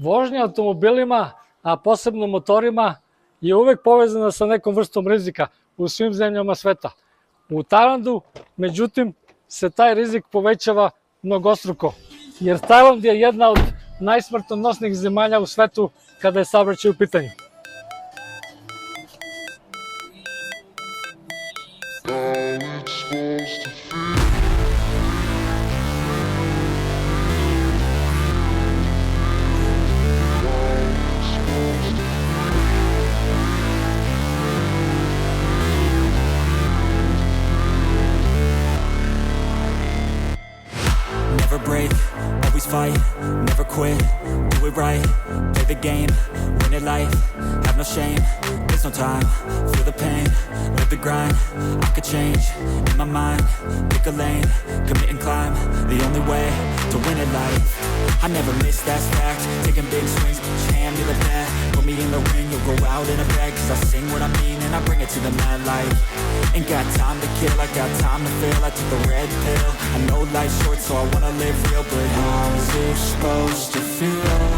Vožnja automobilima, a posebno motorima, je uvek povezana sa nekom vrstom rizika u svim zemljama sveta. U Tajlandu, međutim, se taj rizik povećava mnogostruko, jer Tajland je jedna od najsmrtonosnijih zemalja u svetu kada je saobraćaj u pitanju. Never break, always fight, never quit, do it right, play the game, win it life, have no shame, there's no time, feel the pain, live the grind, I could change, in my mind, pick a lane, commit and climb, the only way to win it life, I never miss, that's fact, taking big swings, put your hand to the bat, put me in the ring, you'll go out in a bag, cause I sing what I mean and I bring it to the mad light, ain't got time to kill, I got time to feel, I took the red pill, I know life's short so I wanna live real, but how's it supposed to feel?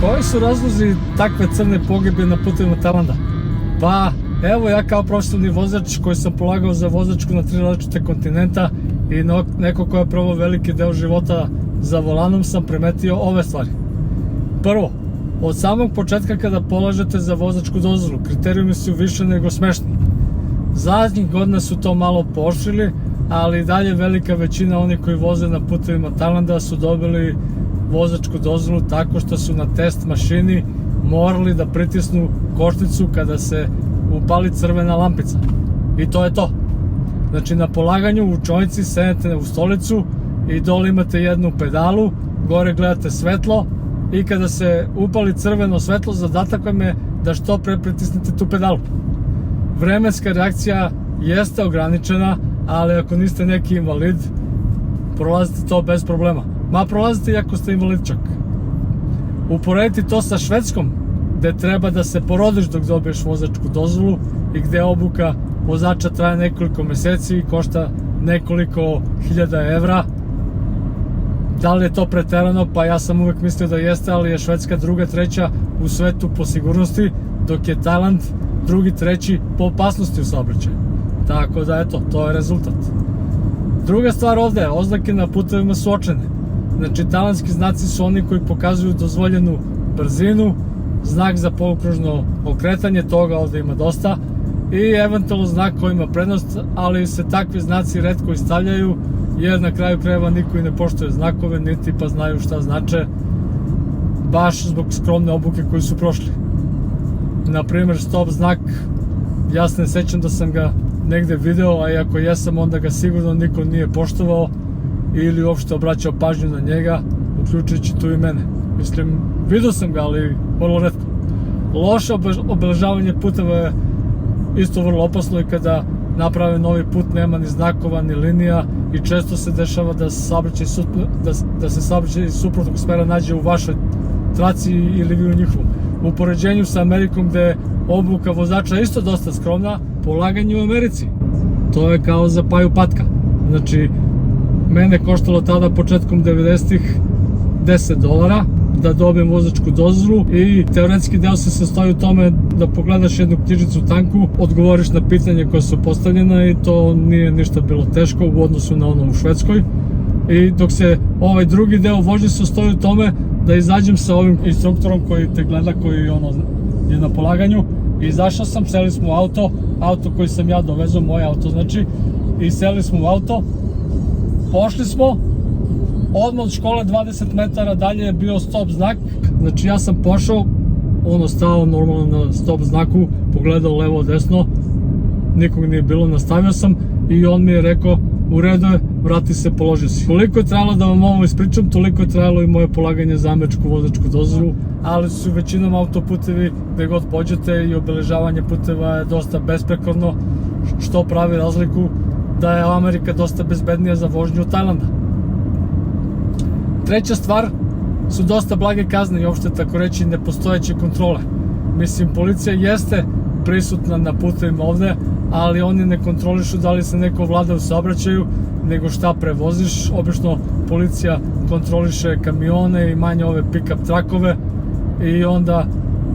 Koji su razlozi takve crne pogibe na putevima Tajlanda? Pa, evo ja kao profesionalni vozač koji sam polagao za vozačku na 3 različite kontinenta i neko ko je probao veliki deo života za volanom sam primetio ove stvari. Prvo, od samog početka kada polažete za vozačku dozvolu, kriterijumi su više nego smešni. Zadnjih godina su to malo pooštrili, ali dalje velika većina onih koji voze na putevima Tajlanda su dobili vozačku dozvolu tako što su na test mašini morali da pritisnu kočnicu kada se upali crvena lampica. I to je to. Znači na polaganju u učionici sednete u stolicu i dole imate jednu pedalu, gore gledate svetlo i kada se upali crveno svetlo, zadatak vam je da što pre pritisnete tu pedalu. Vremenska reakcija jeste ograničena, ali ako niste neki invalid, prolazite to bez problema. Ma prolazite i ako ste invalid čak. Uporediti to sa Švedskom, gde treba da se porodiš dok dobiješ vozačku dozvolu i gde obuka vozača traje nekoliko meseci i košta nekoliko hiljada evra. Da li je to preterano? Pa ja sam uvek mislio da jeste, ali je Švedska druga, treća u svetu po sigurnosti, dok je Tajland drugi, treći po opasnosti u saobraćaju. Tako da eto, to je rezultat. Druga stvar ovde, oznake na putevima su očene. Znači, tajlandski znaci su oni koji pokazuju dozvoljenu brzinu, znak za polukružno okretanje, toga ovde ima dosta, i eventualno znak koji ima prednost, ali se takvi znaci retko stavljaju, jer na kraju krajeva niko i ne poštuje znakove, niti pa znaju šta znače, baš zbog skromne obuke koju su prošli. Naprimer, stop znak, ja se ne sećam da sam ga negde video, a i ako jesam, onda ga sigurno niko nije poštovao ili uopšte obraćao pažnju na njega, uključujući tu i mene. Mislim, vidio sam ga, ali vrlo retko. Loše obeležavanje puteva je isto vrlo opasno i kada naprave novi put nema ni znakova, ni linija i često se dešava da se saobraćaj iz suprotnog smera nađe u vašoj traci ili vi u njihovom. U poređenju sa Amerikom, gde je obuka vozača isto dosta skromna, polaganje u Americi, to je kao za paju patka. Znači, mene koštalo tada početkom 90-ih $10 da dobijem vozačku dozvolu i teoretski deo se sastoji u tome da pogledaš jednu knjižicu u tanku, odgovoriš na pitanje koje su postavljena i to nije ništa bilo teško u odnosu na ono u Švedskoj. I dok se ovaj drugi deo vožnje sastoji u tome da izađem sa ovim instruktorom koji te gleda, koji je na polaganju, i izašao sam, seli smo u auto koji sam ja dovezao, moj auto znači, i seli smo u auto, pošli smo, odmah od škole 20 metara dalje je bio stop znak, znači ja sam pošao, stao normalno na stop znaku, pogledao levo desno, nikog nije bilo, nastavio sam i on mi je rekao, u redu je, vrati se, položi si. Koliko je trajalo da vam ovo ispričam, toliko je trajalo i moje polaganje za američku vozačku dozvolu, ali su većinom autoputevi gde god pođete i obeležavanje puteva je dosta besprekorno, što pravi razliku da je Amerika dosta bezbednija za vožnju od Tajlanda. Treća stvar su dosta blage kazne i uopšte tako reći nepostojeće kontrole. Mislim, policija jeste prisutna na putevima ovde, ali oni ne kontrolišu da li se neko vlada u saobraćaju, nego šta prevoziš. Obično policija kontroliše kamione i manje ove pick-up trakove i onda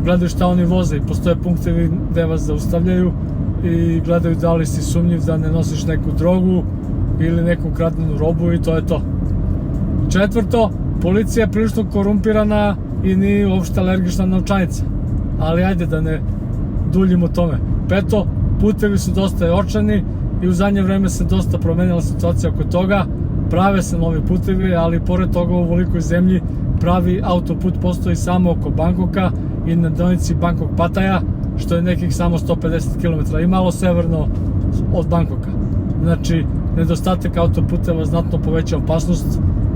gledaju šta oni voze i postoje punktevi gde vas zaustavljaju i gledaju da li si sumnjiv da ne nosiš neku drogu ili neku kradenu robu i to je to. Četvrto, policija je prilično korumpirana i nije uopšte alergična na novčanice, ali ajde da ne duljimo tome. Peto, putevi su dosta očajni i u zadnje vreme se dosta promenila situacija oko toga, prave se novi putevi, ali pored toga u ovolikoj zemlji pravi autoput postoji samo oko Bangkoka i na deonici Bangkok-Pataja, što je nekih samo 150 km i malo severno od Bangkoka. Znači, nedostatak autoputeva znatno poveća opasnost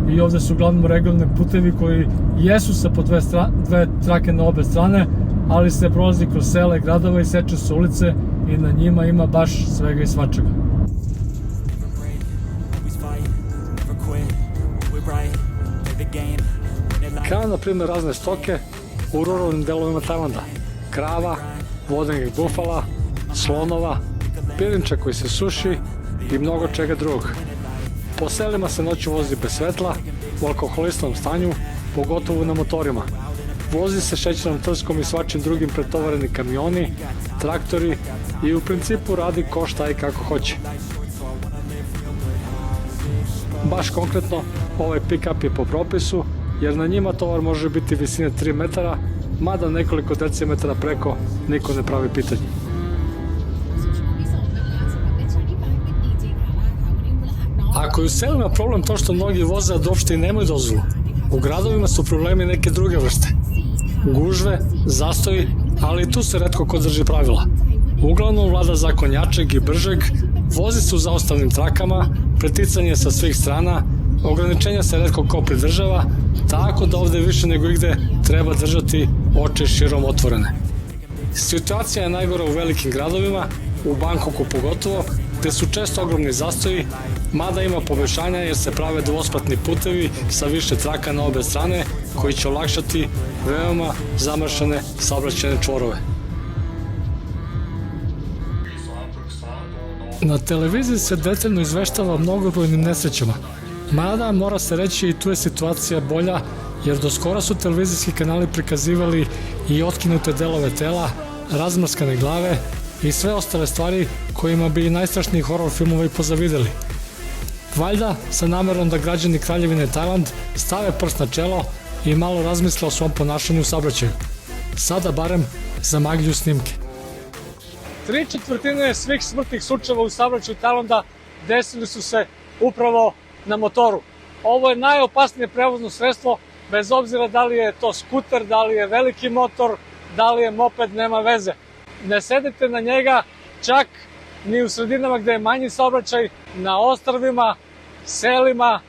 i ovde su uglavnom regionalni putevi koji jesu sa po dve trake na obe strane, ali se prolazi kroz sela i gradova i seče se ulice i na njima ima baš svega i svačega. Kao na primjer razne stoke u ruralnim delovima Tajlanda, krava, vodenih bufala, slonova, pirinča koji se suši i mnogo čega drugog. Po selima se noću vozi bez svetla, u alkoholistnom stanju, pogotovo na motorima. Vozi se šećernom trskom i svačim drugim pretovareni kamioni, traktori i u principu radi ko šta i kako hoće. Baš konkretno, ovaj pick-up je po propisu, jer na njima tovar može biti visine 3 metara, mada nekoliko decimetara preko niko ne pravi pitanje. Ako je u selima problem to što mnogi voze, a da uopšte i nemaju dozvolu, u gradovima su problemi neke druge vrste. Gužve, zastoji, ali i tu se retko ko drži pravila. Uglavnom vlada zakon jačeg i bržeg, vozi se u zaustavnim trakama, preticanje sa svih strana, ograničenja se retko ko pridržava, tako da ovde više nego igde treba držati oči širom otvorene. Situacija je najgora u velikim gradovima, u Bangkoku pogotovo, gde su često ogromni zastoji, mada ima poboljšanja jer se prave dvospratni putevi sa više traka na obe strane koji će olakšati veoma zamršene saobraćajne čvorove. Na televiziji se detaljno izveštava o mnogobrojnim nesrećama, mada mora se reći i tu je situacija bolja jer do skora su televizijski kanali prikazivali i otkinute delove tela, razmrskane glave i sve ostale stvari kojima bi i najstrašniji horor filmovi pozavideli. Valjda sa namerom da građani Kraljevine Tajland stave prst na čelo i malo razmisle o svom ponašanju u saobraćaju. Sada barem zamagljuju snimke. 3/4 svih smrtnih slučajeva u saobraćaju Tajlanda desili su se upravo na motoru. Ovo je najopasnije prevozno sredstvo, bez obzira da li je to skuter, da li je veliki motor, da li je moped, nema veze. Ne sedite na njega čak ni u sredinama gde je manji saobraćaj, na ostrvima, selima,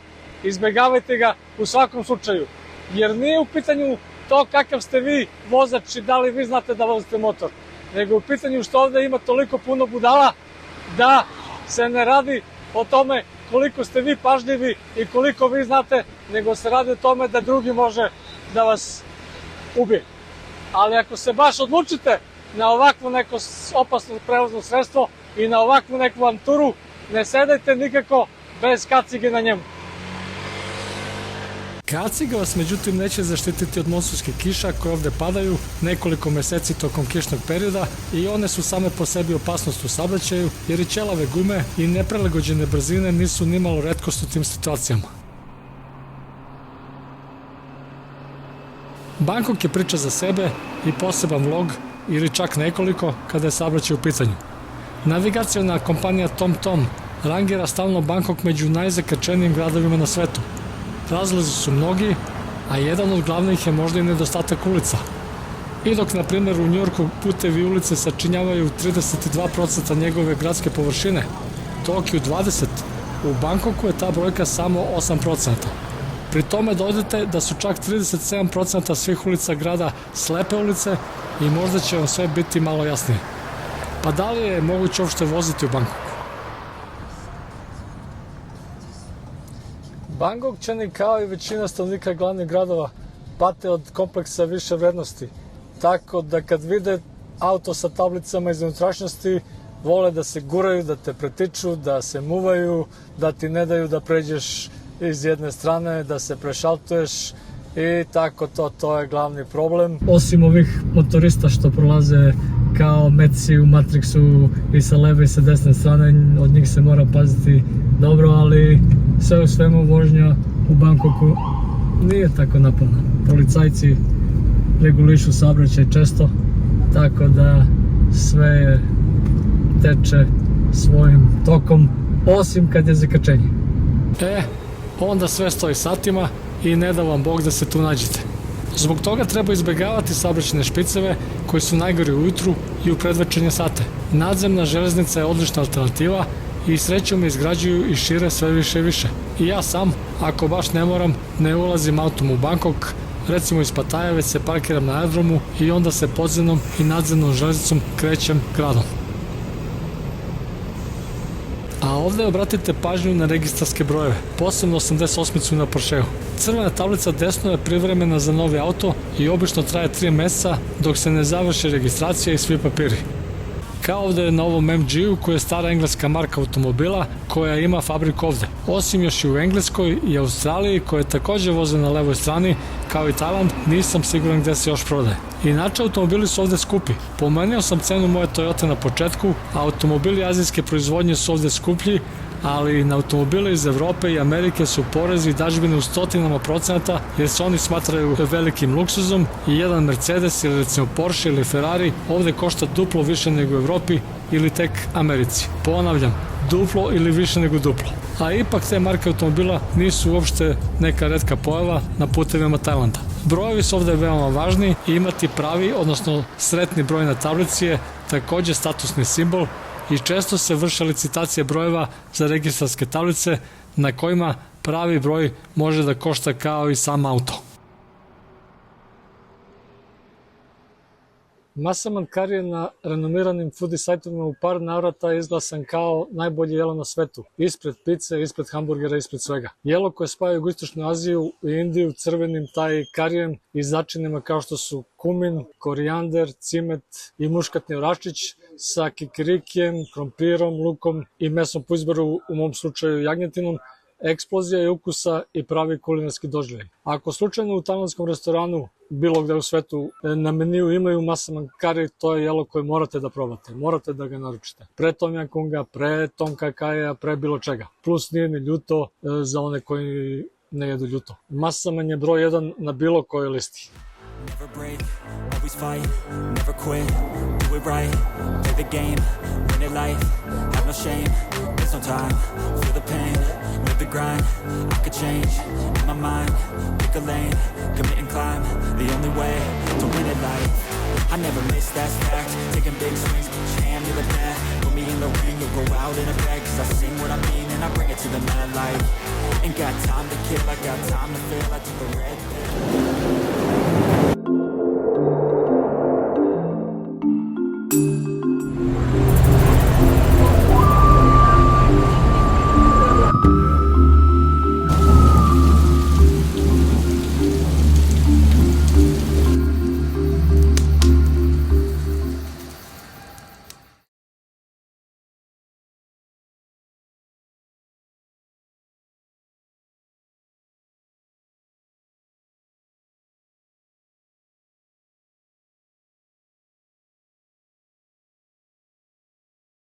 izbegavajte ga u svakom slučaju. Jer nije u pitanju to kakav ste vi vozač i da li vi znate da vozite motor, nego u pitanju što ovde ima toliko puno budala da se ne radi o tome koliko ste vi pažljivi i koliko vi znate, nego se radi o tome da drugi može da vas ubije. Ali ako se baš odlučite na ovakvo neko opasno prevozno sredstvo i na ovakvu neku avanturu, ne sedajte nikako bez kacige na njemu. Kaciga vas međutim neće zaštititi od monsunskih kiša koje ovde padaju nekoliko meseci tokom kišnog perioda i one su same po sebi opasnost u saobraćaju jer i ćelave gume i neprilagođene brzine nisu nimalo retkost u tim situacijama. Bangkok je priča za sebe i poseban vlog ili čak nekoliko kada je saobraćaj u pitanju. Navigaciona kompanija TomTom rangira stalno Bangkok među najzakačenijim gradovima na svetu. Razlozi su mnogi, a jedan od glavnih je možda i nedostatak ulica. I dok, na primjer, u Njujorku putevi i ulice sačinjavaju 32% njegove gradske površine, Tokiju 20%, u Bangkoku je ta brojka samo 8%. Pri tome dodajte da su čak 37% svih ulica grada slepe ulice i možda će vam sve biti malo jasnije. Pa da li je moguće uopšte voziti u Bangkoku? Bangkokčani kao i većina stanovnika glavnih gradova pate od kompleksa više vrednosti, tako da kad vide auto sa tablicama iz unutrašnjosti vole da se guraju, da te pretiču, da se muvaju, da ti ne daju da pređeš iz jedne strane, da se prešaltuješ i tako to je glavni problem. Osim ovih motorista što prolaze kao metci u Matrixu i sa leve i sa desne strane, od njih se mora paziti dobro, ali sve u svemu vožnja u Bangkoku nije tako naporna. Policajci regulišu saobraćaj često, tako da sve teče svojim tokom, osim kad je zakačenje. Onda sve stoji satima i ne da vam Bog da se tu nađete. Zbog toga treba izbjegavati saobraćajne špiceve koji su najgori ujutru i u predvečernje sate. Nadzemna železnica je odlična alternativa i srećom izgrađuju i šire sve više i više. I ja sam, ako baš ne moram, ne ulazim autom u Bangkok, recimo iz Pattaje, već se parkiram na aerodromu i onda se podzemnom i nadzemnom železnicom krećem gradom. A ovdje obratite pažnju na registarske brojeve, posebno 88-icu na Porscheu. Crvena tablica desno je privremena za novi auto i obično traje 3 mjeseca dok se ne završi registracija i svi papiri. Kao ovdje je na ovom MG-u koji je stara engleska marka automobila koja ima fabriku ovdje. Osim još i u Engleskoj i Australiji koje također voze na levoj strani, kao i Tajland, nisam siguran gdje se još prodaje. Inače, automobili su ovdje skupi. Pomenio sam cenu moje Toyota na početku, a automobili azijske proizvodnje su ovdje skuplji, ali na automobile iz Europe i Amerike su porezi i dažbine u 100% jer se oni smatraju velikim luksuzom i jedan Mercedes ili recimo Porsche ili Ferrari ovdje košta duplo više nego u Europi ili tek Americi. Ponavljam, duplo ili više nego duplo. A ipak te marke automobila nisu uopšte neka retka pojava na putevima Tajlanda. Brojevi su ovdje veoma važni i imati pravi, odnosno sretni broj na tablici je također statusni simbol i često se vrše licitacije brojeva za registarske tablice na kojima pravi broj može da košta kao i sam auto. Masaman kari je na renomiranim foodie sajtovima u par navrata izglasan kao najbolje jelo na svetu. Ispred pice, ispred hamburgera, ispred svega. Jelo koje spaja Jugoistočnu Aziju i Indiju crvenim taj karijem i začinima kao što su kumin, korijander, cimet i muškatni oračić sa kikirikijem, krompirom, lukom i mesom po izboru, u mom slučaju jagnjetinom, eksplozija je ukusa i pravi kulinarski doživljaj. Ako slučajno u tajlandskom restoranu bilo gde u svetu na meniju imaju masaman kari, to je jelo koje morate da probate, morate da ga naručite. Pre tom jakunga, pre tom kakaja, pre bilo čega. Plus nije ni ljuto za one koji ne jedu ljuto. Masaman je broj 1 na bilo kojoj listi. Never break, always fight, never quit, do it right, play the game, win it life, have no shame, there's no time, feel the pain, live the grind, I could change, in my mind, pick a lane, commit and climb, the only way to win it life, I never miss, that's fact, taking big swings, each hand to the bat, put me in the ring, you'll go out in a bag, cause I sing what I mean and I bring it to the mad light, ain't got time to kill, I got time to feel, I took the red pill.